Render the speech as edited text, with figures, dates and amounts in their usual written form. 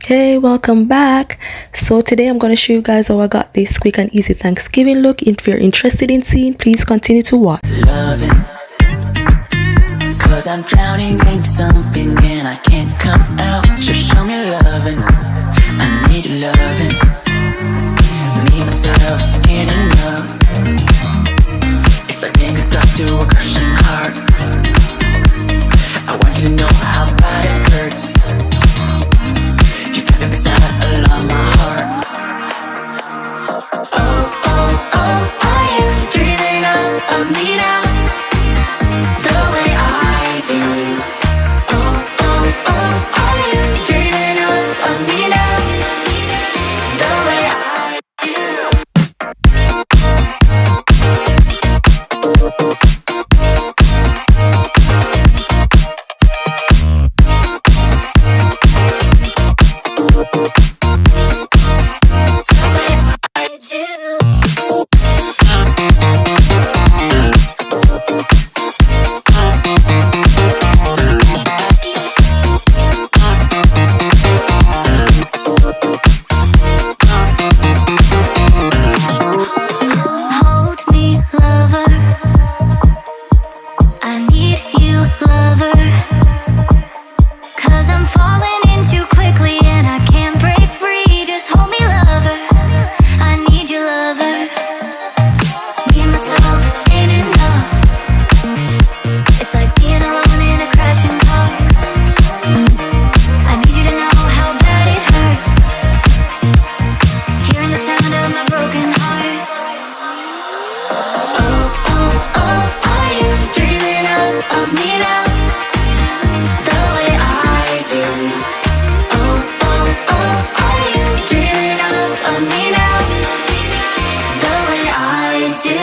Hey, welcome back. So today I'm going to show you guys how I got this quick and easy Thanksgiving look. If you're interested in seeing, please continue to watch. Loving, cause I'm drowning in something and I can't come out. Just show me loving, I need loving. Me, myself, ain't enough. It's like being a doctor to a crushing heart. I want you to know how bad it hurts. You got me beside along my heart. Oh, oh, oh, are you dreaming of me now? The way I do. Oh, oh, oh, are you dreaming of me now? The way I do. Hold me, lover. I need you, lover. Cause I'm falling in too quickly and I can't break free. Just hold me, lover. I need you, lover. Me and myself ain't enough. It's like being alone in a crashing car. I need you to know how bad it hurts. Hearing the sound of my broken heart. Oh, oh, oh, are you dreaming of me now? The way I do. Oh, oh, oh, are you dreaming of me now? The way I do.